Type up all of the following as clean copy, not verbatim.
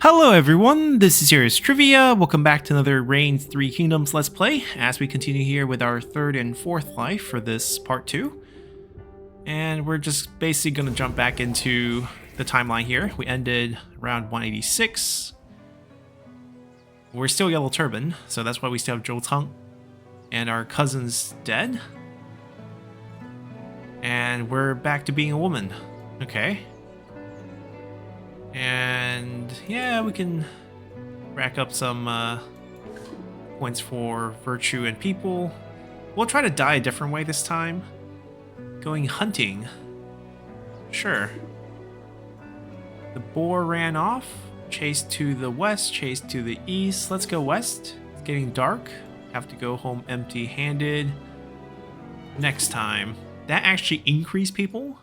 Hello everyone, this is Serious Trivia. Welcome back to another Reign 3 Kingdoms Let's Play, as we continue here with our third and fourth life for this part 2. And we're just basically going to jump back into the timeline here. We ended around 186. We're still Yellow Turban, so that's why we still have Zhou Cang. And our cousin's dead. And we're back to being a woman. Okay. And yeah, we can rack up some points for virtue and people. We'll try to die a different way this time. Going hunting. Sure. The boar ran off. Chased to the west, chased to the east. Let's go west. It's getting dark. Have to go home empty-handed. Next time. That actually increased people?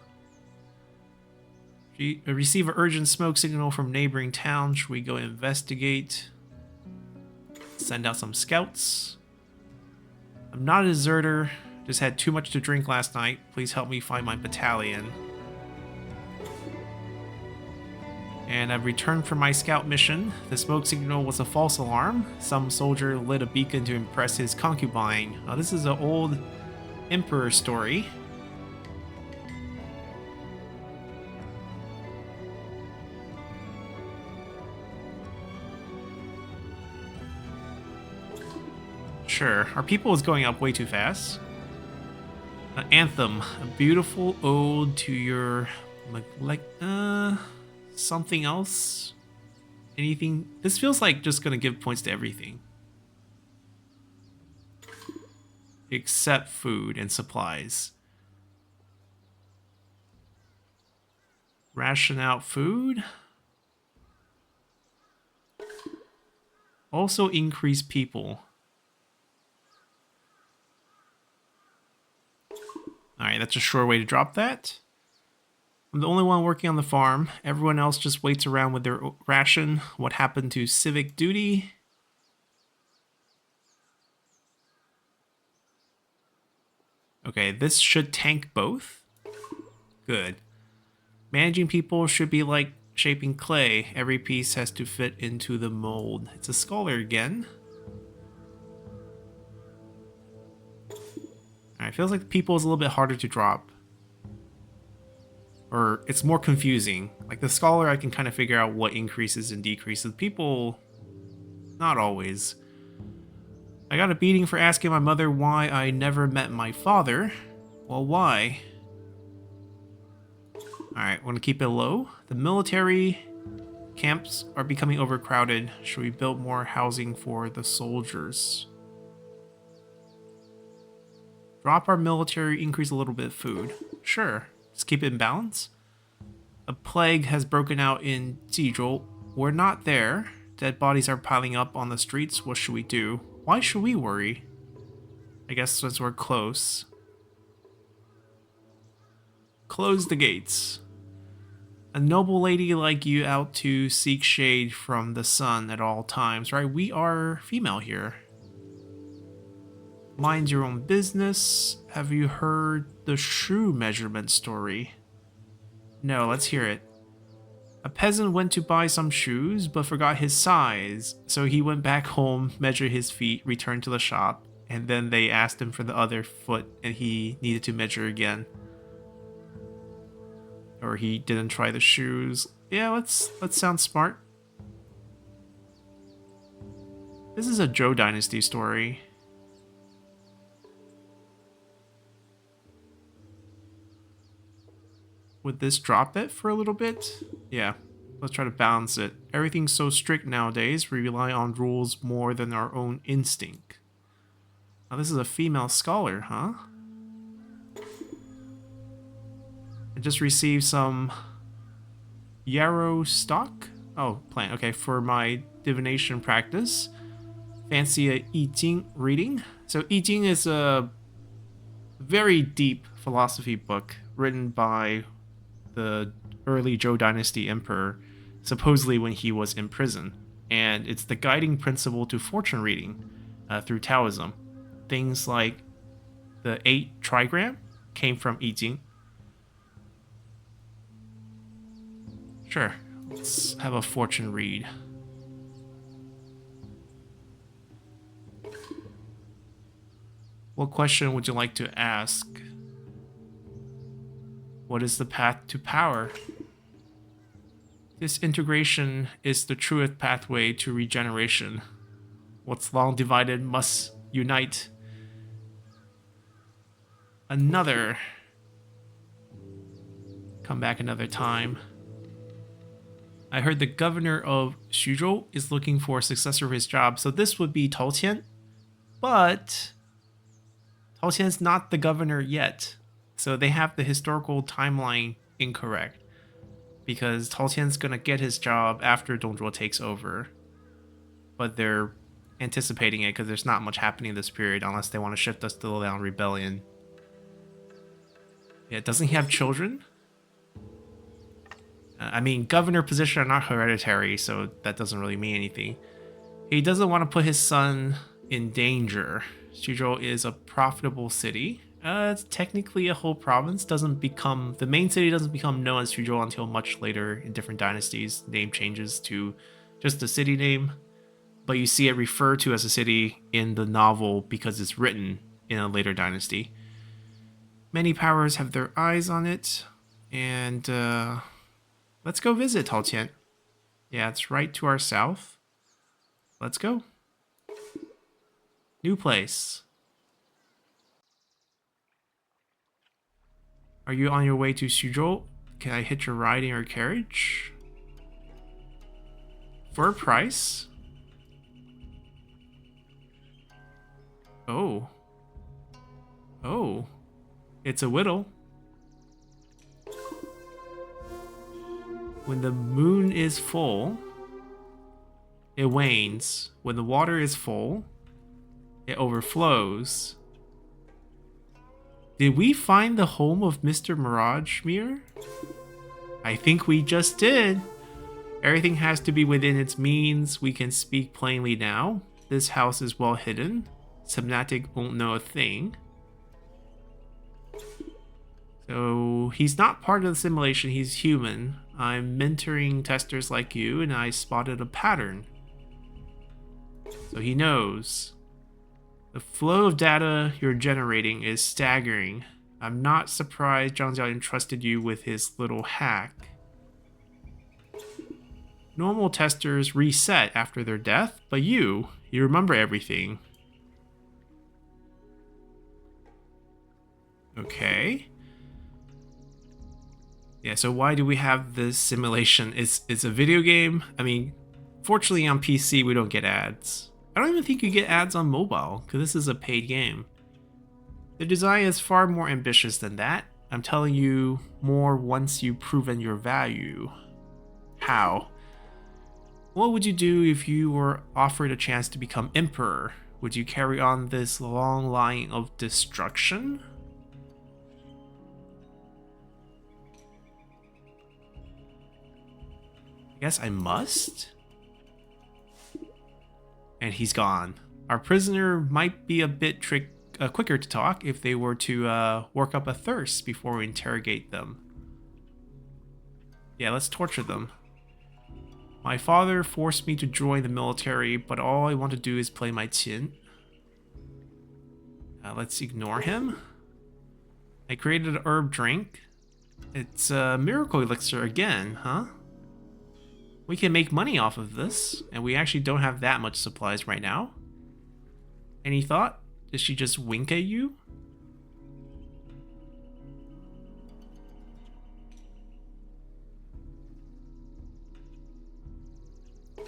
Receive an urgent smoke signal from neighboring town. Should we go investigate? Send out some scouts. I'm not a deserter. Just had too much to drink last night. Please help me find my battalion. And I've returned from my scout mission. The smoke signal was a false alarm. Some soldier lit a beacon to impress his concubine. Now, this is an old Emperor story. Sure, our people is going up way too fast. Anthem, a beautiful ode to your, something else? Anything? This feels like just gonna give points to everything. Except food and supplies. Ration out food. Also increase people. Alright, that's a sure way to drop that. I'm the only one working on the farm. Everyone else just waits around with their ration. What happened to civic duty? Okay, this should tank both. Good. Managing people should be like shaping clay. Every piece has to fit into the mold. It's a scholar again. Alright, feels like people is a little bit harder to drop. Or it's more confusing. Like the scholar, I can kind of figure out what increases and decreases. People, not always. I got a beating for asking my mother why I never met my father. Well, why? Alright, want to keep it low. The military camps are becoming overcrowded. Should we build more housing for the soldiers? Drop our military, increase a little bit of food. Sure, just keep it in balance. A plague has broken out in Jizhou. We're not there. Dead bodies are piling up on the streets. What should we do? Why should we worry? I guess since we're close. Close the gates. A noble lady like you out to seek shade from the sun at all times, right? We are female here. Mind your own business. Have you heard the shoe measurement story? No, let's hear it. A peasant went to buy some shoes, but forgot his size. So he went back home, measured his feet, returned to the shop, and then they asked him for the other foot, and he needed to measure again. Or he didn't try the shoes. Yeah, let's sound smart. This is a Zhou Dynasty story. Would this drop it for a little bit? Yeah, let's try to balance it. Everything's so strict nowadays, we rely on rules more than our own instinct. Now this is a female scholar, huh? I just received some yarrow stock. Oh, plant. Okay, for my divination practice. Fancy a I Ching reading. So I Ching is a very deep philosophy book written by the early Zhou Dynasty emperor, supposedly when he was in prison. And it's the guiding principle to fortune reading through Taoism. Things like the 8 trigram came from I Ching. Sure, let's have a fortune read. What question would you like to ask? What is the path to power? This integration is the truest pathway to regeneration. What's long divided must unite. Another. Come back another time. I heard the governor of Xuzhou is looking for a successor for his job, so this would be Tao Qian. But Tao Qian's not the governor yet, so they have the historical timeline incorrect. Because Tao Qian's gonna get his job after Dongzhuo takes over. But they're anticipating it because there's not much happening in this period unless they want to shift us to the Liang Rebellion. Yeah, doesn't he have children? I mean, governor position are not hereditary, so that doesn't really mean anything. He doesn't want to put his son in danger. Xuzhou is a profitable city. It's technically a whole province. The main city doesn't become known as Xuzhou until much later in different dynasties. Name changes to just the city name, but you see it referred to as a city in the novel because it's written in a later dynasty. Many powers have their eyes on it, and let's go visit Tao Qian. Yeah, it's right to our south. Let's go. New place. Are you on your way to Xuzhou? Can I hitch a ride in your carriage? For a price? Oh. Oh. It's a whittle. When the moon is full, it wanes. When the water is full, it overflows. Did we find the home of Mr. Mirage Mirror? I think we just did. Everything has to be within its means. We can speak plainly now. This house is well hidden. Subnatic won't know a thing. So he's not part of the simulation, he's human. I'm mentoring testers like you, and I spotted a pattern. So he knows. The flow of data you're generating is staggering. I'm not surprised Zhang Jiao entrusted you with his little hack. Normal testers reset after their death, but you remember everything. Okay. Yeah, so why do we have this simulation? It's a video game. I mean, fortunately on PC we don't get ads. I don't even think you get ads on mobile, because this is a paid game. The design is far more ambitious than that. I'm telling you more once you've proven your value. How? What would you do if you were offered a chance to become emperor? Would you carry on this long line of destruction? I guess I must? And he's gone. Our prisoner might be a bit quicker to talk if they were to work up a thirst before we interrogate them. Yeah, let's torture them. My father forced me to join the military, but all I want to do is play my qin. Let's ignore him. I created an herb drink. It's a miracle elixir again, huh? We can make money off of this, and we actually don't have that much supplies right now. Any thought? Did she just wink at you? I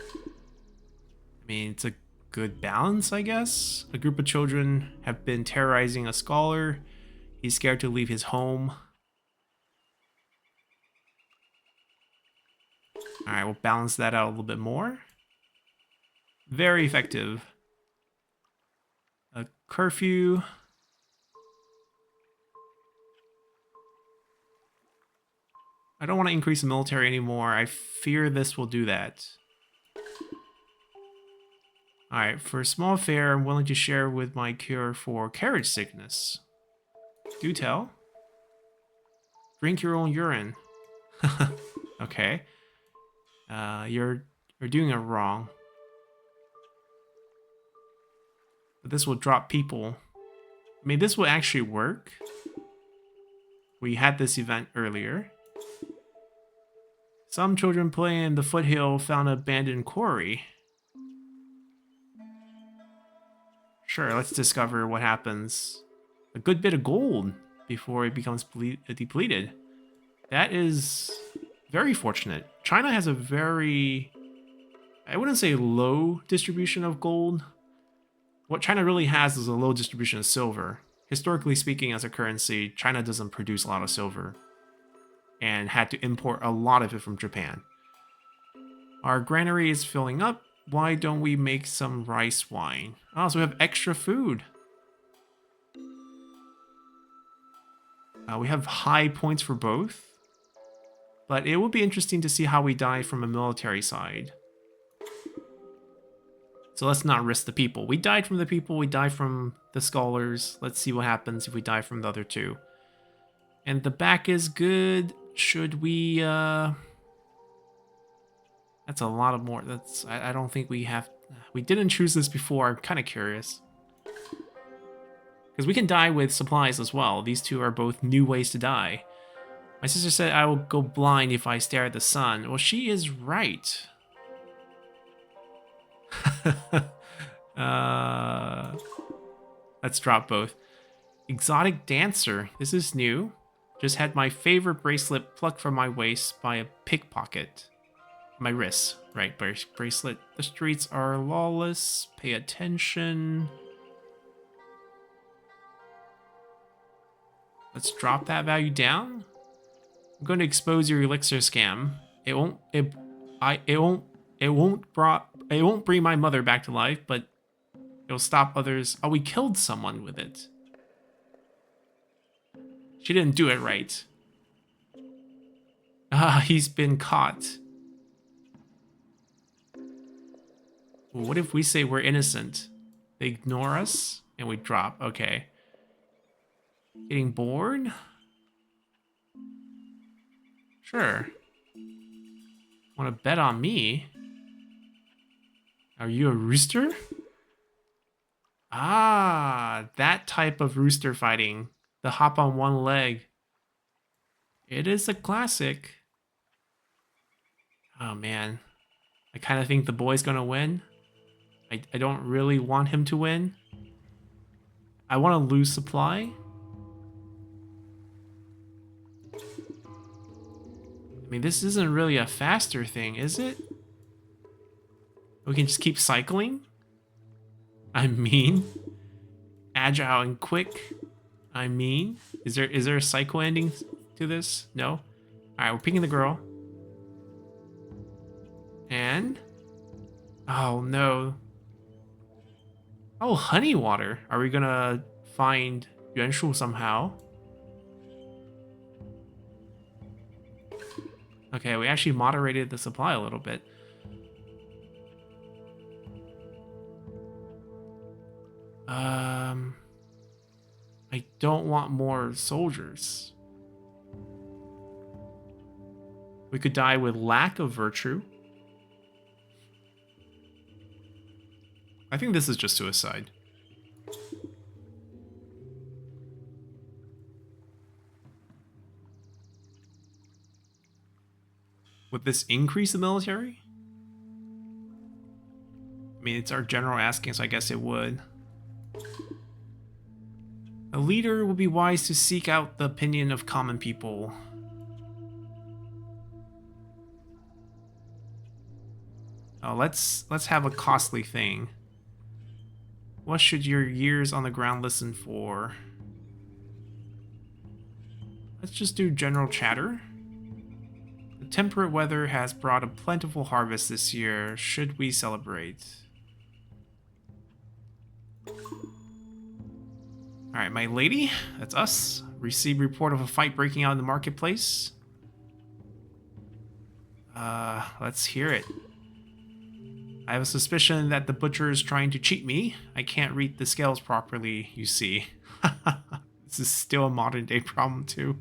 mean, it's a good balance, I guess. A group of children have been terrorizing a scholar. He's scared to leave his home. Alright, we'll balance that out a little bit more. Very effective. A curfew. I don't want to increase the military anymore. I fear this will do that. Alright, for a small fare, I'm willing to share with my cure for carriage sickness. Do tell. Drink your own urine. Okay. You're doing it wrong. But this will drop people. I mean, this will actually work. We had this event earlier. Some children playing in the foothill found an abandoned quarry. Sure, let's discover what happens. A good bit of gold before it becomes depleted. That is very fortunate. China has a very, I wouldn't say low distribution of gold. What China really has is a low distribution of silver. Historically speaking, as a currency, China doesn't produce a lot of silver and had to import a lot of it from Japan. Our granary is filling up. Why don't we make some rice wine? Oh, so we have extra food. We have high points for both. But it will be interesting to see how we die from a military side. So let's not risk the people. We died from the people, we died from the scholars. Let's see what happens if we die from the other two. And the back is good. Should we, that's a lot of more. That's, I don't think we have, we didn't choose this before. I'm kind of curious. Because we can die with supplies as well. These two are both new ways to die. My sister said I will go blind if I stare at the sun. Well, she is right. Let's drop both. Exotic dancer. This is new. Just had my favorite bracelet plucked from my waist by a pickpocket. My wrist. Right, bracelet. The streets are lawless. Pay attention. Let's drop that value down. I'm going to expose your elixir scam. It won't bring my mother back to life, but it'll stop others. Oh, we killed someone with it. She didn't do it right. Ah, he's been caught. What if we say we're innocent? They ignore us and we drop. Okay. Getting bored? Sure. Want to bet on me? Are you a rooster? Ah, that type of rooster fighting. The hop on one leg. It is a classic. Oh man. I kind of think the boy's gonna win. I don't really want him to win. I want to lose supply. I mean, this isn't really a faster thing, is it? We can just keep cycling? I mean, agile and quick. I mean, is there a cycle ending to this? No? All right, we're picking the girl. And, oh no. Oh, honey water. Are we gonna find Yuan Shu somehow? Okay, we actually moderated the supply a little bit. I don't want more soldiers. We could die with lack of virtue. I think this is just suicide. Would this increase the military? I mean, it's our general asking, so I guess it would. A leader would be wise to seek out the opinion of common people. Oh, let's have a costly thing. What should your years on the ground listen for? Let's just do general chatter. The temperate weather has brought a plentiful harvest this year. Should we celebrate? Alright, my lady, that's us. Received report of a fight breaking out in the marketplace. Let's hear it. I have a suspicion that the butcher is trying to cheat me. I can't read the scales properly, you see. This is still a modern day problem too.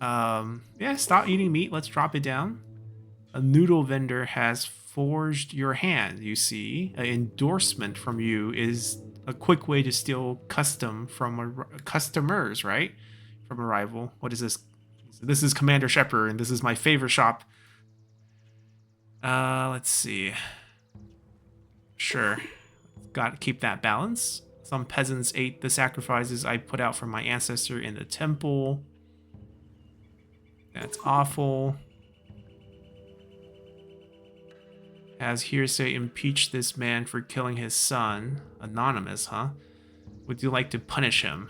Yeah, stop eating meat. Let's drop it down. A noodle vendor has forged your hand. You see, an endorsement from you is a quick way to steal customers, right? From a rival. What is this? This is Commander Shepard, and this is my favorite shop. Let's see. Sure. Got to keep that balance. Some peasants ate the sacrifices I put out for my ancestor in the temple. That's awful. Has hearsay impeached this man for killing his son. Anonymous, huh? Would you like to punish him?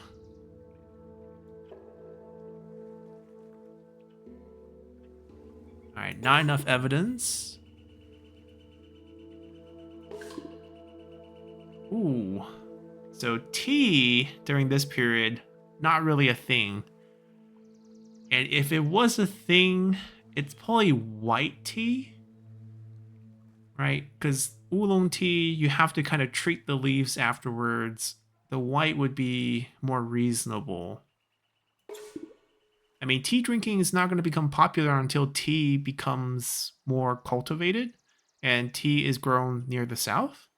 Alright, not enough evidence. Ooh. So tea during this period, not really a thing. And if it was a thing, it's probably white tea, right? Because oolong tea, you have to kind of treat the leaves afterwards. The white would be more reasonable. I mean, tea drinking is not going to become popular until tea becomes more cultivated, and tea is grown near the south.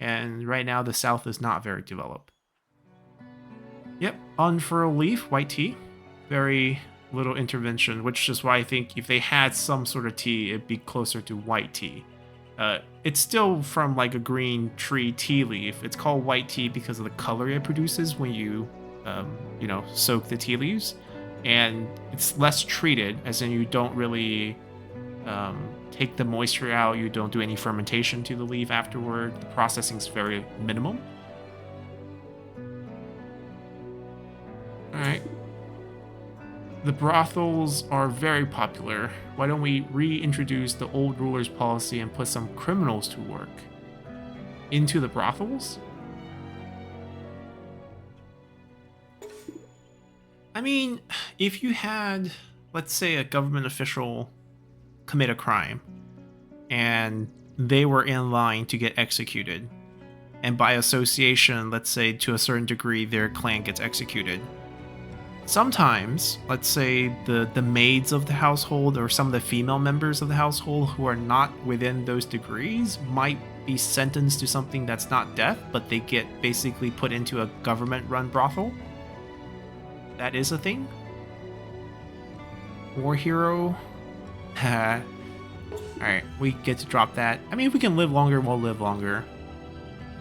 And right now, the south is not very developed. Yep, unfurl leaf, white tea. Very little intervention, which is why I think if they had some sort of tea, it'd be closer to white tea. It's still from like a green tree tea leaf. It's called white tea because of the color it produces when you, soak the tea leaves. And it's less treated, as in you don't really take the moisture out. You don't do any fermentation to the leaf afterward. The processing is very minimum. All right. The brothels are very popular. Why don't we reintroduce the old ruler's policy and put some criminals to work into the brothels? I mean, if you had, let's say, a government official commit a crime and they were in line to get executed, and by association, let's say to a certain degree, their clan gets executed. Sometimes, let's say the maids of the household or some of the female members of the household who are not within those degrees might be sentenced to something that's not death, but they get basically put into a government-run brothel. That is a thing. War hero. Alright, we get to drop that. I mean, if we can live longer, we'll live longer.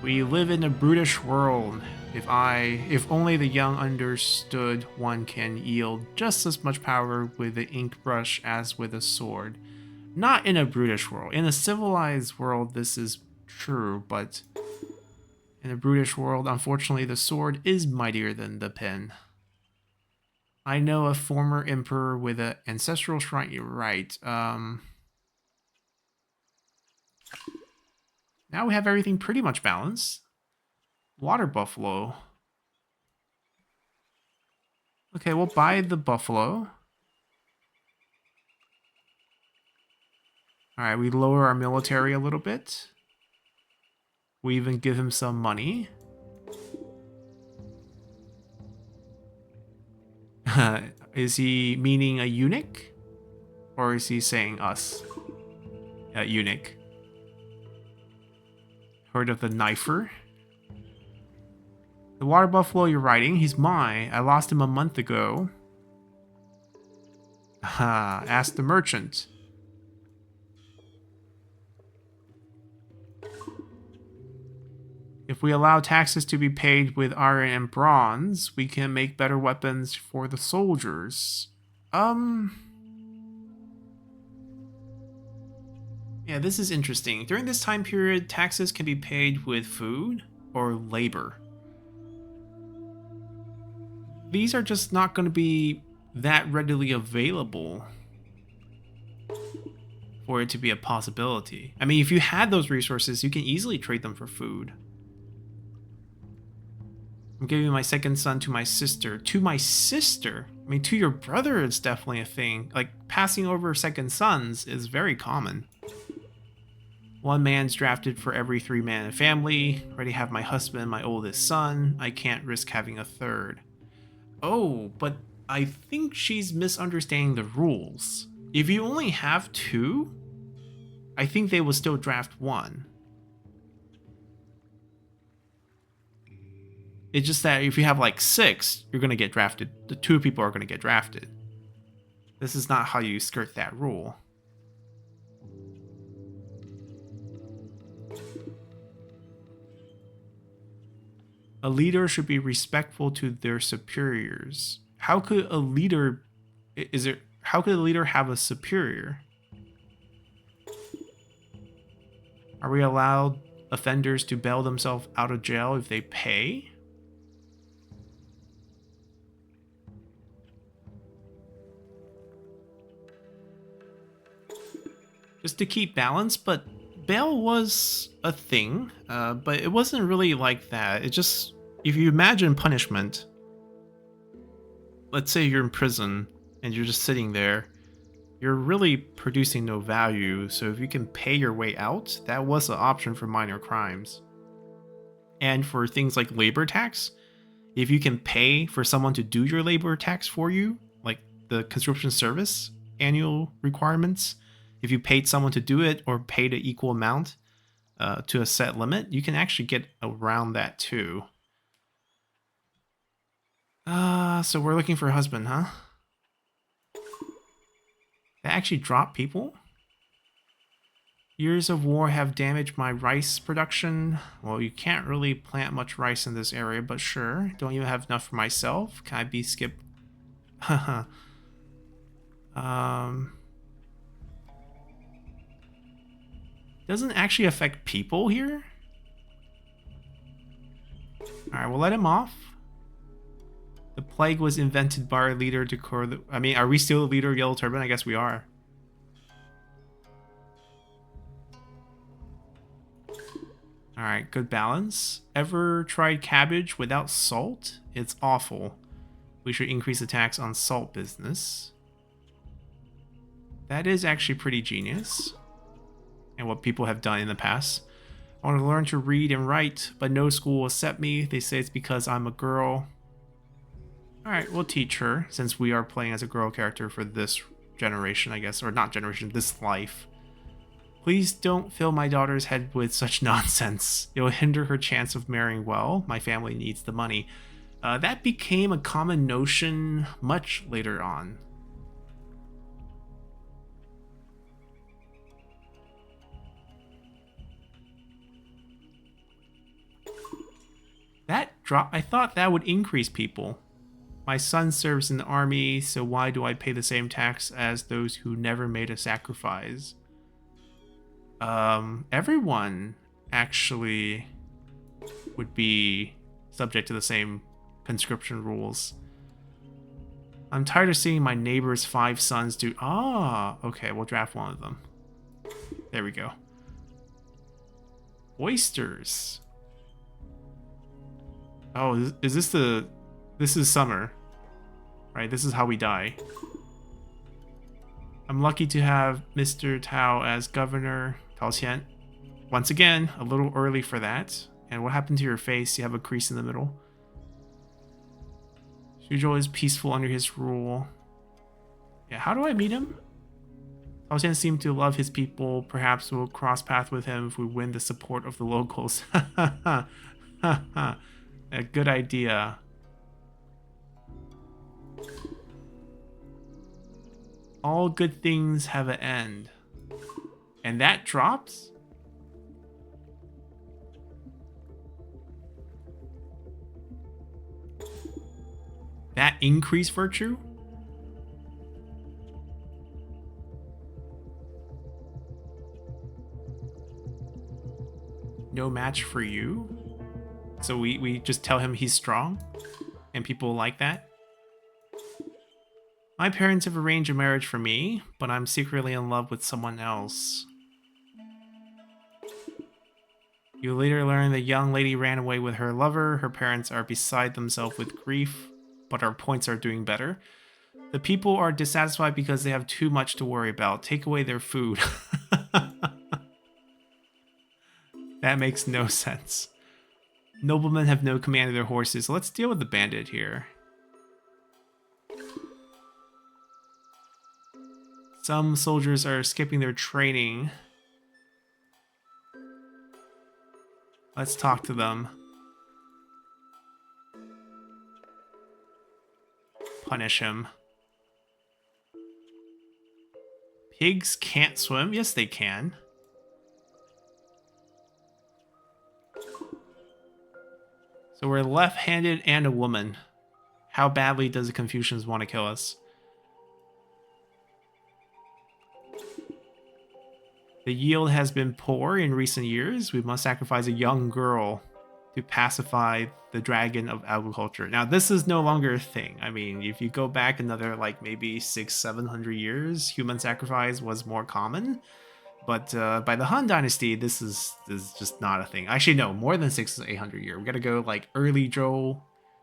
We live in a brutish world. If only the young understood one can yield just as much power with the ink brush as with a sword. Not in a brutish world. In a civilized world, this is true, but in a brutish world, unfortunately, the sword is mightier than the pen. I know a former emperor with an ancestral shrine. You're right. Now we have everything pretty much balanced. Water buffalo. Okay, we'll buy the buffalo. Alright, we lower our military a little bit. We even give him some money. Is he meaning a eunuch? Or is he saying us? Eunuch. Heard of the knifer? The water buffalo you're riding, he's mine. I lost him a month ago. Ask the merchant. If we allow taxes to be paid with iron and bronze, we can make better weapons for the soldiers. Yeah, this is interesting. During this time period, taxes can be paid with food or labor. These are just not going to be that readily available for it to be a possibility. I mean, if you had those resources, you can easily trade them for food. I'm giving my second son to my sister. To my sister? I mean, to your brother, it's definitely a thing. Like, passing over second sons is very common. One man's drafted for every 3 man in a family. Already have my husband, my oldest son. I can't risk having a third. Oh, but I think she's misunderstanding the rules. If you only have 2, I think they will still draft one. It's just that if you have like 6, you're going to get drafted. The 2 people are going to get drafted. This is not how you skirt that rule. A leader should be respectful to their superiors. How could a leader how could a leader have a superior? Are we allowed offenders to bail themselves out of jail if they pay? Just to keep balance, but bail was a thing, but it wasn't really like that. It just, if you imagine punishment, let's say you're in prison and you're just sitting there, you're really producing no value, so if you can pay your way out, that was an option for minor crimes. And for things like labor tax, if you can pay for someone to do your labor tax for you, like the conscription service annual requirements, if you paid someone to do it or paid an equal amount to a set limit, you can actually get around that too. So we're looking for a husband, huh? They actually drop people? Years of war have damaged my rice production. Well, you can't really plant much rice in this area, but sure. Don't even have enough for myself. Can I be skipped? Doesn't actually affect people here? Alright, we'll let him off. The plague was invented by our leader to cure the... I mean, are we still the leader of Yellow Turban? I guess we are. Alright, good balance. Ever tried cabbage without salt? It's awful. We should increase the tax on salt business. That is actually pretty genius. And what people have done in the past. I want to learn to read and write, but no school will accept me. They say it's because I'm a girl. Alright, we'll teach her, since we are playing as a girl character for this generation, I guess. Or not generation, this life. Please don't fill my daughter's head with such nonsense. It will hinder her chance of marrying well. My family needs the money. That became a common notion much later on. That drop, I thought that would increase people. My son serves in the army, so why do I pay the same tax as those who never made a sacrifice? Everyone actually would be subject to the same conscription rules. I'm tired of seeing my neighbor's 5 sons do... Ah, okay, we'll draft one of them. There we go. Oysters. Oh, is this the... This is summer. Right, this is how we die. I'm lucky to have Mr. Tao as governor. Tao Qian. Once again, a little early for that. And what happened to your face? You have a crease in the middle. Suzhou is peaceful under his rule. Yeah, how do I meet him? Tao Qian seemed to love his people. Perhaps we'll cross paths with him if we win the support of the locals. A good idea. All good things have an end. And that drops? That increased virtue? No match for you? So we just tell him he's strong? And people like that? My parents have arranged a marriage for me, but I'm secretly in love with someone else. You later learn the young lady ran away with her lover. Her parents are beside themselves with grief, but our points are doing better. The people are dissatisfied because they have too much to worry about. Take away their food. That makes no sense. Noblemen have no command of their horses. Let's deal with the bandit here. Some soldiers are skipping their training. Let's talk to them. Punish him. Pigs can't swim? Yes, they can. So we're left-handed and a woman. How badly does the Confucians want to kill us? The yield has been poor in recent years. We must sacrifice a young girl to pacify the dragon of agriculture. Now, this is no longer a thing. I mean, if you go back another, like, maybe 600-700 years, human sacrifice was more common. But by the Han Dynasty, this is just not a thing. Actually, no, more than 600 to 800 years. We gotta go, like, early Zhou.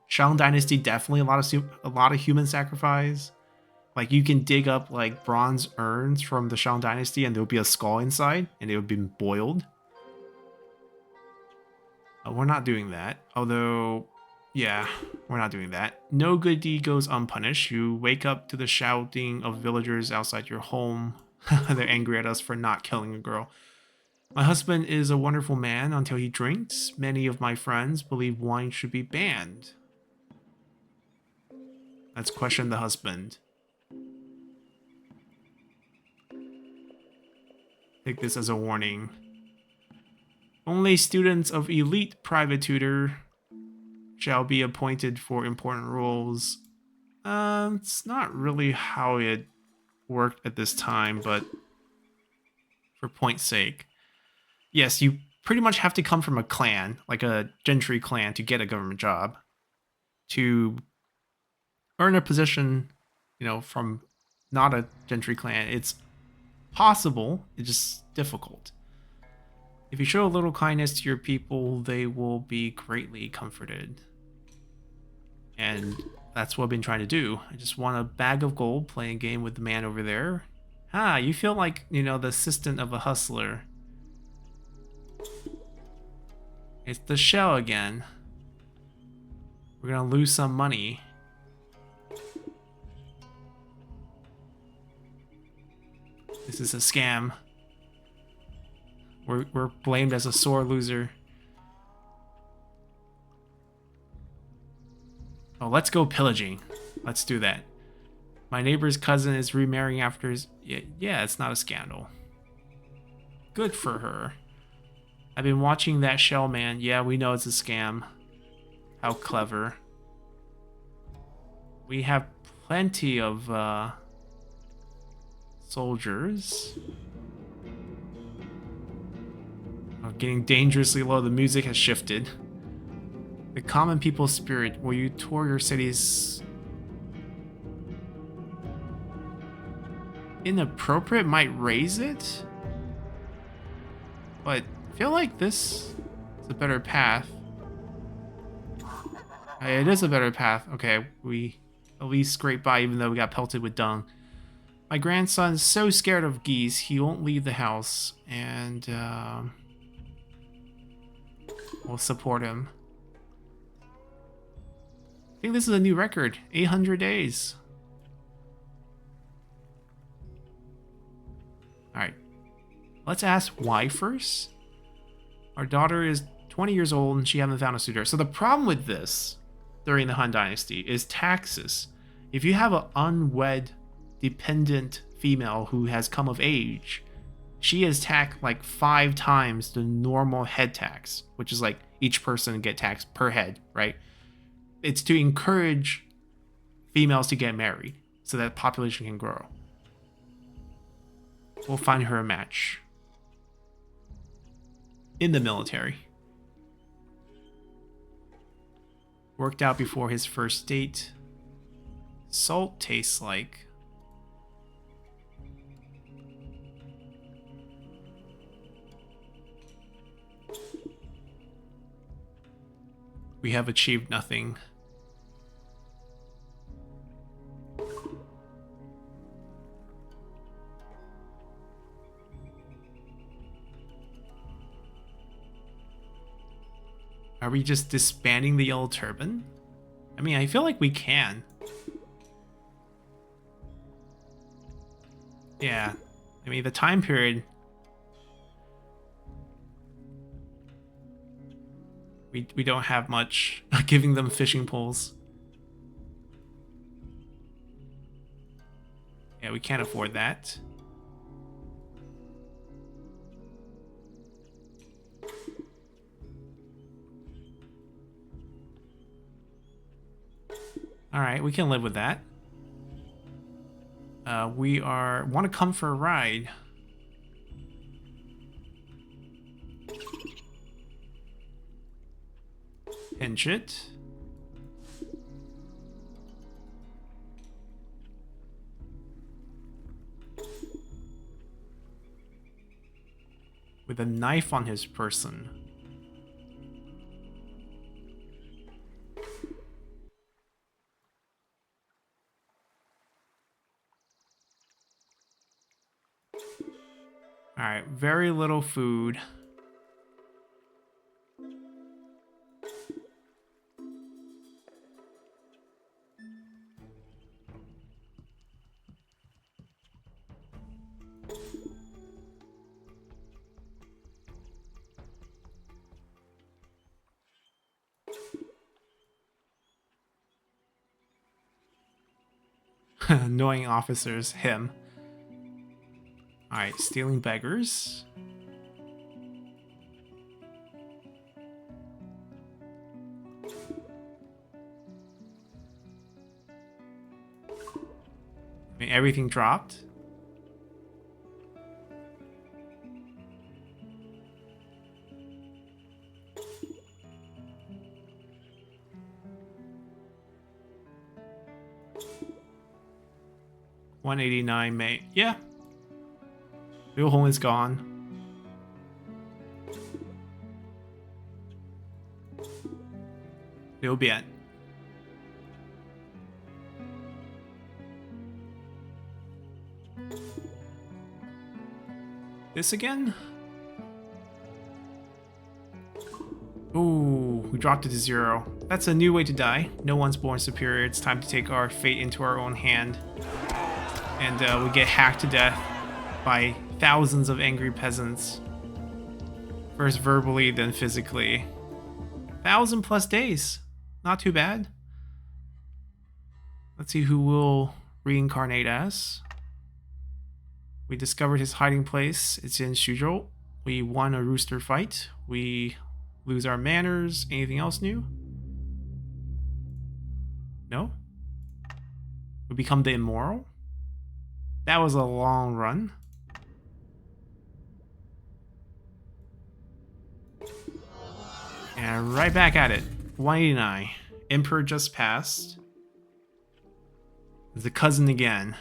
Shang Dynasty, definitely a lot of human sacrifice. Like, you can dig up, like, bronze urns from the Shang Dynasty and there would be a skull inside and it would be boiled. We're not doing that. Although, yeah, we're not doing that. No good deed goes unpunished. You wake up to the shouting of villagers outside your home. They're angry at us for not killing a girl. My husband is a wonderful man until he drinks. Many of my friends believe wine should be banned. Let's question the husband. Take this as a warning. Only students of elite private tutor shall be appointed for important roles. It's not really how it worked at this time, but for point's sake. Yes, you pretty much have to come from a clan, like a gentry clan, to get a government job. To earn a position, from not a gentry clan, it's possible, it's just difficult. If you show a little kindness to your people, they will be greatly comforted. And that's what I've been trying to do. I just want a bag of gold, playing a game with the man over there. You feel like, the assistant of a hustler. It's the shell again. We're gonna lose some money. This is a scam. We're blamed as a sore loser. Oh, let's go pillaging. Let's do that. My neighbor's cousin is remarrying after his... Yeah, it's not a scandal. Good for her. I've been watching that shell man. Yeah, we know it's a scam. How clever. We have plenty of soldiers. Getting dangerously low. The music has shifted. The common people's spirit. Will you tour your cities? Inappropriate might raise it, but I feel like this is a better path. It is a better path. Okay, we at least scrape by even though we got pelted with dung. My grandson's so scared of geese, he won't leave the house, and we'll support him. I think this is a new record. 800 days. Alright. Let's ask why first. Our daughter is 20 years old and she hasn't found a suitor. So the problem with this during the Han Dynasty is taxes. If you have an unwed, dependent female who has come of age, she is taxed like 5 times the normal head tax, which is like each person get taxed per head, right? It's to encourage females to get married so that population can grow. We'll find her a match. In the military. Worked out before his first date. Salt tastes like. We have achieved nothing. Are we just disbanding the Yellow Turban? I mean, I feel like we can. Yeah. I mean, the time period... We don't have much giving them fishing poles. Yeah, we can't afford that. All right, we can live with that. We want to come for a ride. Pinch it. With a knife on his person. Alright, very little food. Annoying officers, him. Alright, stealing beggars. I mean, everything dropped. $189 May. Yeah. Liu Hong is gone. Liu Bian. This again? Ooh, we dropped it to 0. That's a new way to die. No one's born superior. It's time to take our fate into our own hand. And we get hacked to death by thousands of angry peasants. First verbally, then physically. 1,000+ days. Not too bad. Let's see who we'll reincarnate as. We discovered his hiding place. It's in Suzhou. We won a rooster fight. We lose our manners. Anything else new? No? We become the immoral? That was a long run. And right back at it. 189. Emperor just passed. The cousin again.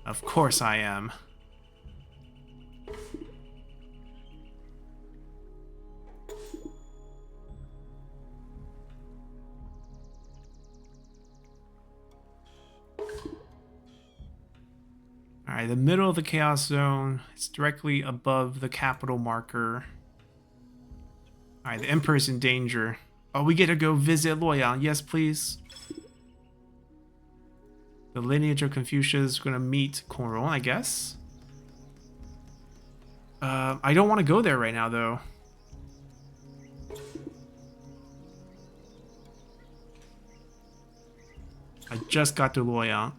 Of course I am. Alright, the middle of the chaos zone. It's directly above the capital marker. Alright, the Emperor's in danger. Oh, we get to go visit Luoyang. Yes, please. The lineage of Confucius is going to meet Kongron, I guess. I don't want to go there right now, though. I just got to Luoyang.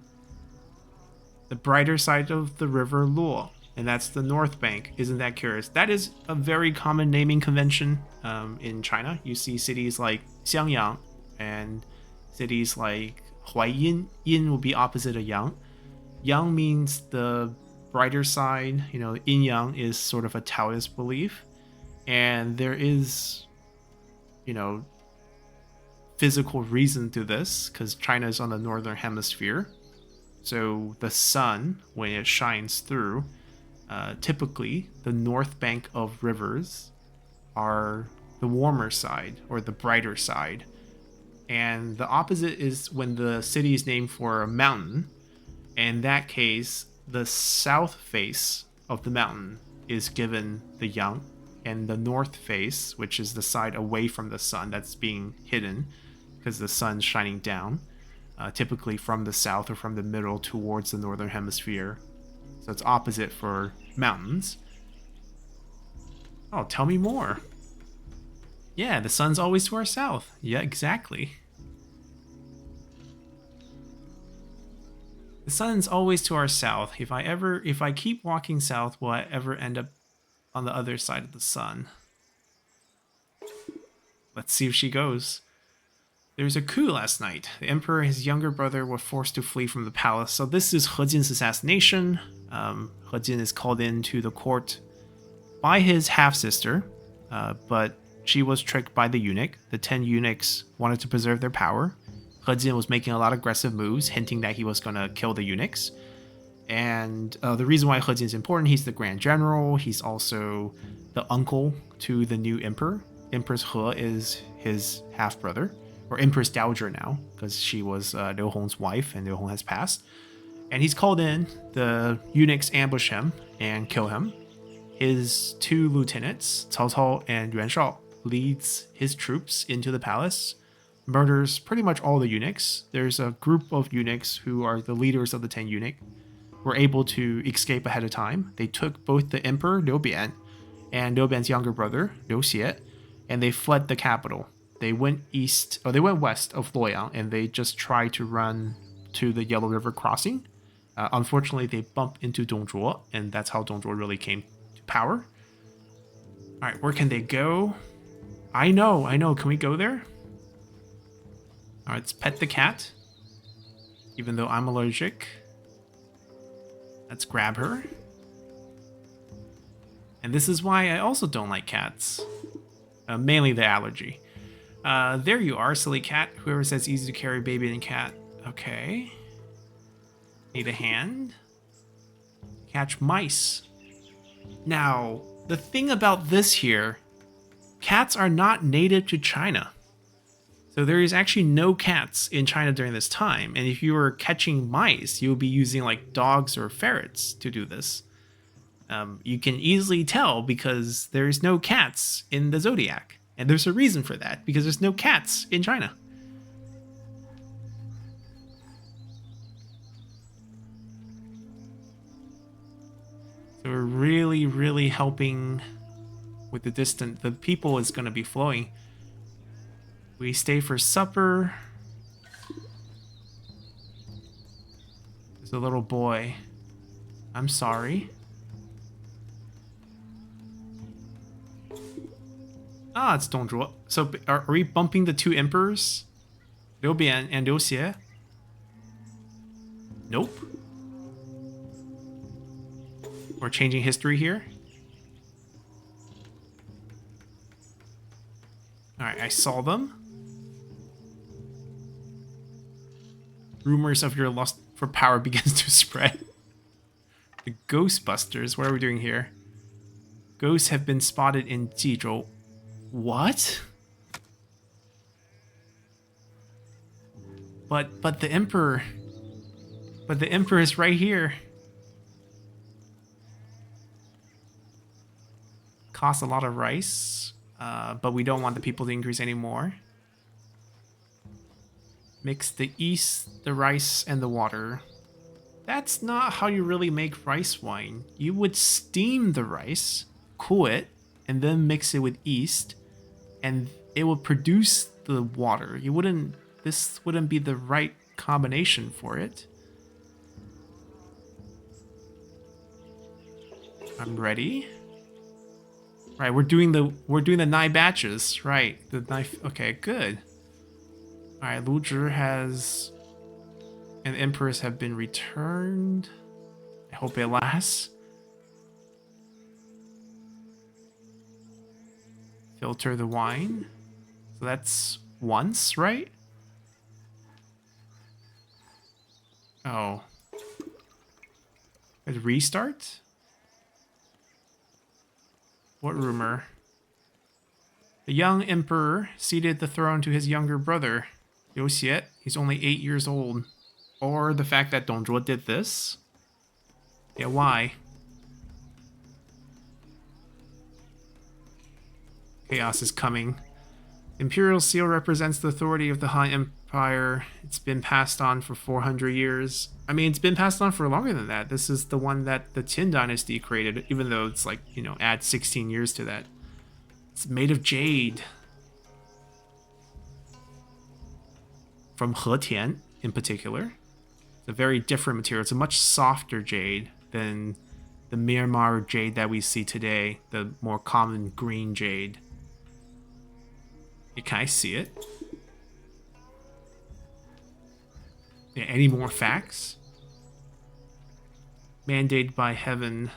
The brighter side of the river Luo, and that's the north bank. Isn't that curious? That is a very common naming convention in China. You see cities like Xiangyang and cities like Huaiyin. Yin will be opposite of Yang. Yang means the brighter side. You know, yin yang is sort of a Taoist belief, and there is, you know, physical reason to this because China is on the northern hemisphere. So the sun, when it shines through, typically the north bank of rivers are the warmer side or the brighter side. And the opposite is when the city is named for a mountain. In that case, the south face of the mountain is given the yang, and the north face, which is the side away from the sun that's being hidden because the sun's shining down, typically from the south or from the middle towards the northern hemisphere. So it's opposite for mountains. Oh, tell me more. Yeah, the sun's always to our south. Yeah, exactly. The sun's always to our south. If I keep walking south, will I ever end up on the other side of the sun? Let's see if she goes. There was a coup last night. The emperor and his younger brother were forced to flee from the palace. So this is He Jin's assassination. He Jin is called into the court by his half-sister, but she was tricked by the eunuch. The 10 eunuchs wanted to preserve their power. He Jin was making a lot of aggressive moves, hinting that he was going to kill the eunuchs. And the reason why He Jin is important, he's the Grand General. He's also the uncle to the new emperor. Empress He is his half-brother, or Empress Dowager now, because she was Liu Hong's wife, and Liu Hong has passed. And he's called in. The eunuchs ambush him and kill him. His 2 lieutenants, Cao Cao and Yuan Shao, leads his troops into the palace, murders pretty much all the eunuchs. There's a group of eunuchs who are the leaders of the 10 eunuchs, were able to escape ahead of time. They took both the emperor, Liu Bian, and Liu Bian's younger brother, Liu Xie, and they fled the capital. They went west of Luoyang, and they just tried to run to the Yellow River crossing. Unfortunately, they bump into Dongzhuo, and that's how Dongzhuo really came to power. All right, where can they go? I know. Can we go there? All right, let's pet the cat, even though I'm allergic. Let's grab her. And this is why I also don't like cats. Mainly the allergy. There you are, silly cat. Whoever says easy to carry baby and cat. Okay. Need a hand. Catch mice. Now, the thing about this here, cats are not native to China. So there is actually no cats in China during this time. And if you were catching mice, you would be using like dogs or ferrets to do this. You can easily tell because there's no cats in the zodiac. And there's a reason for that, because there's no cats in China. So we're really, really helping with the distance. The people is going to be flowing. We stay for supper. There's a little boy. I'm sorry. Ah, it's Dongzhuo. So are we bumping the 2 emperors? Liu Bian and Liu Xie? Nope. We're changing history here. Alright, I saw them. Rumors of your lust for power begins to spread. The Ghostbusters, what are we doing here? Ghosts have been spotted in Jizhou. What? But the Emperor... But the Emperor is right here. Costs a lot of rice, but we don't want the people to increase anymore. Mix the yeast, the rice, and the water. That's not how you really make rice wine. You would steam the rice, cool it, and then mix it with yeast, and it would produce the water. This wouldn't be the right combination for it. I'm ready. Right, we're doing the 9 batches, right? The knife. Okay, good. All right, Lu Zhi has and Empress have been returned. I hope it lasts. Filter the wine. So that's once, right? Oh. Let's restart? What rumor? The young emperor ceded the throne to his younger brother, Liu Xie. He's only 8 years old. Or the fact that Dongzhuo did this. Yeah, why? Chaos is coming. Imperial seal represents the authority of the Han Empire. It's been passed on for 400 years. I mean, it's been passed on for longer than that. This is the one that the Qin dynasty created, even though it's like, you know, add 16 years to that. It's made of jade. From Hetian in particular. It's a very different material. It's a much softer jade than the Myanmar jade that we see today, the more common green jade. Can I see it? Yeah, any more facts? Mandated by heaven.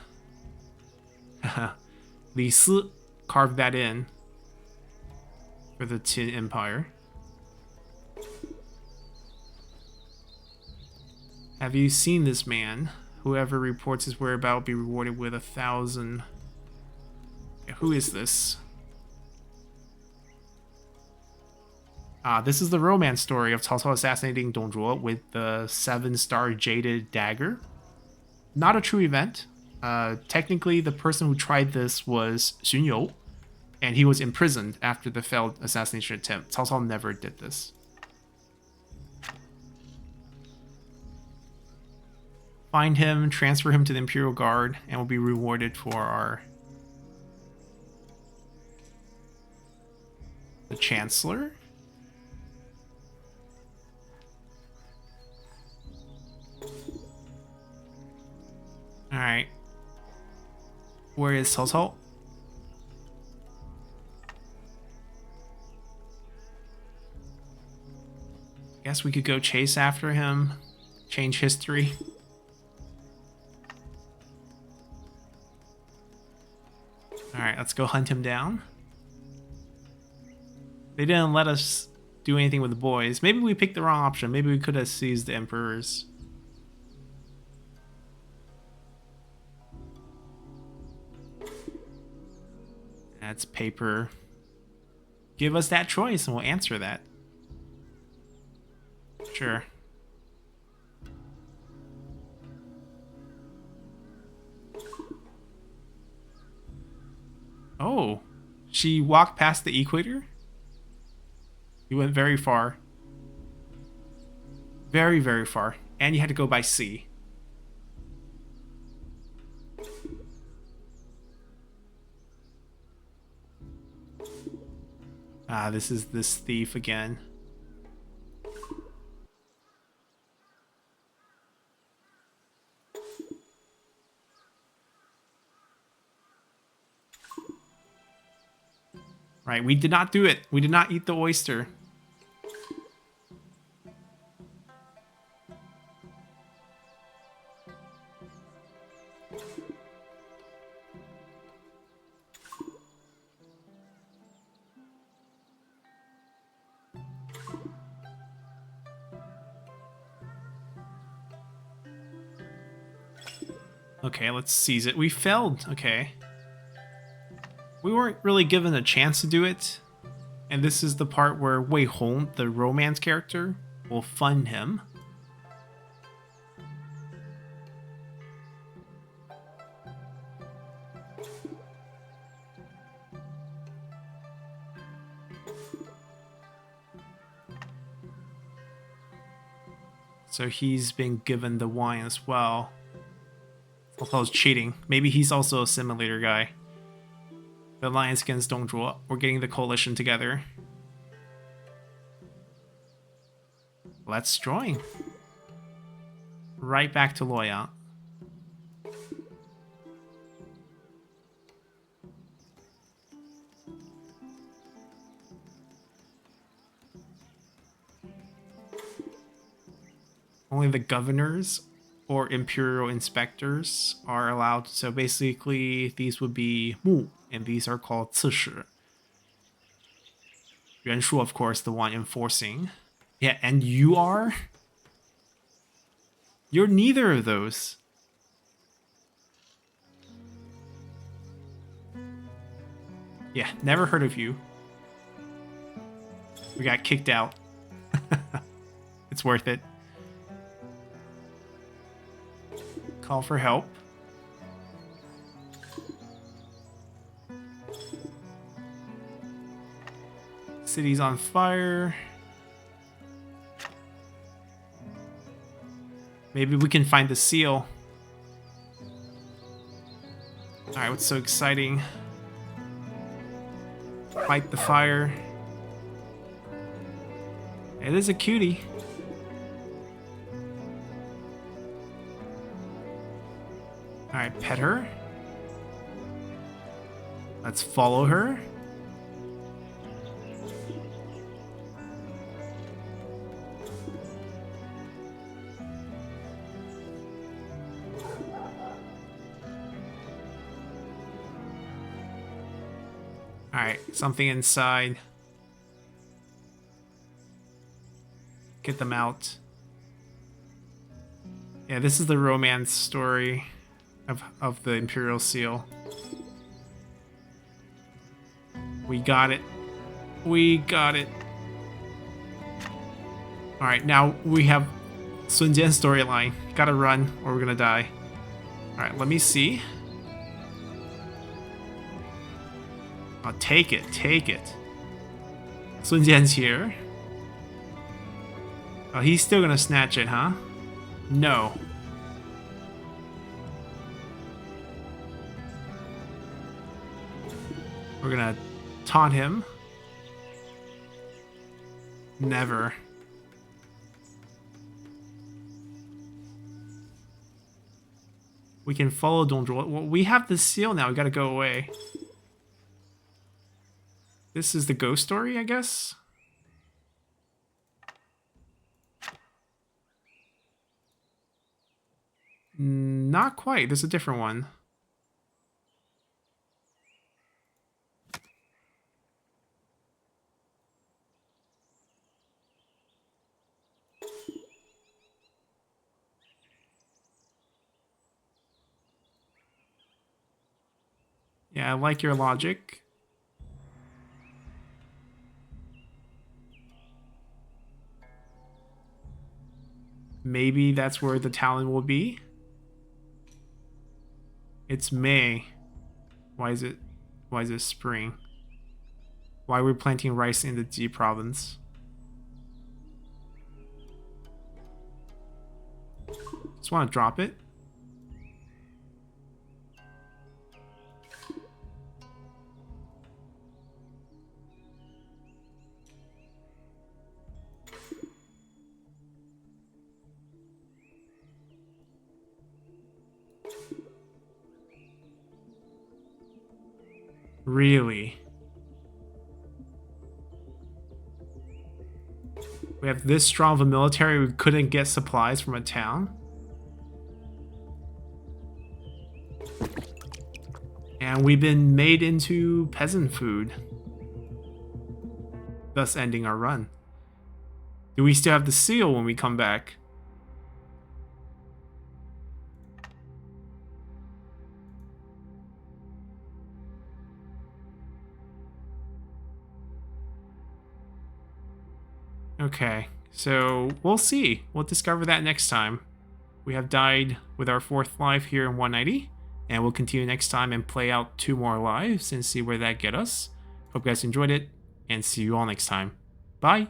Li Si carved that in for the Qin Empire. Have you seen this man? Whoever reports his whereabouts will be rewarded with 1,000. Yeah, who is this? This is the romance story of Cao Cao assassinating Dong Zhuo with the 7-star jaded dagger. Not a true event. Technically, the person who tried this was Xun You, and he was imprisoned after the failed assassination attempt. Cao Cao never did this. Find him, transfer him to the Imperial Guard, and we'll be rewarded for the Chancellor. Alright. Where is Cao Cao? Guess we could go chase after him. Change history. Alright, let's go hunt him down. They didn't let us do anything with the boys. Maybe we picked the wrong option. Maybe we could have seized the Emperors. That's paper. Give us that choice and we'll answer that. Sure. Oh, she walked past the equator? You went very far. Very, very far. And you had to go by sea. This is this thief again. Right, we did not do it. We did not eat the oyster. Okay, let's seize it. We failed. Okay. We weren't really given a chance to do it. And this is the part where Wei Hong, the romance character, will fund him. So he's been given the wine as well. Although cheating. Maybe he's also a simulator guy. The alliance against Dong Zhuo. We're getting the coalition together. Let's join. Right back to Loyang. Only the governors or imperial inspectors are allowed. So basically, these would be Mu, and these are called Cishi. Yuan Shu, of course, the one enforcing. Yeah, and you are? You're neither of those. Yeah, never heard of you. We got kicked out. It's worth it. Call for help. City's on fire. Maybe we can find the seal. Alright, what's so exciting? Fight the fire. It is a cutie. Alright, pet her. Let's follow her. Alright, something inside. Get them out. Yeah, this is the romance story of the Imperial Seal. We got it. We got it. Alright, now we have Sun Jian's storyline. Gotta run or we're gonna die. Alright, let me see. Oh, take it, take it. Sun Jian's here. Oh, he's still gonna snatch it, huh? No. We're gonna taunt him. Never. We can follow Donzhuo. Well, we have the seal now. We gotta go away. This is the ghost story, I guess? Not quite. There's a different one. Yeah, I like your logic. Maybe that's where the talon will be. It's May. Why is it spring? Why are we planting rice in the Ji province? Just want to drop it. Really? We have this strong of a military, we couldn't get supplies from a town? And we've been made into peasant food. Thus ending our run. Do we still have the seal when we come back? Okay, so we'll see. We'll discover that next time. We have died with our 4th life here in 190, and we'll continue next time and play out 2 more lives and see where that get us. Hope you guys enjoyed it, and see you all next time. Bye!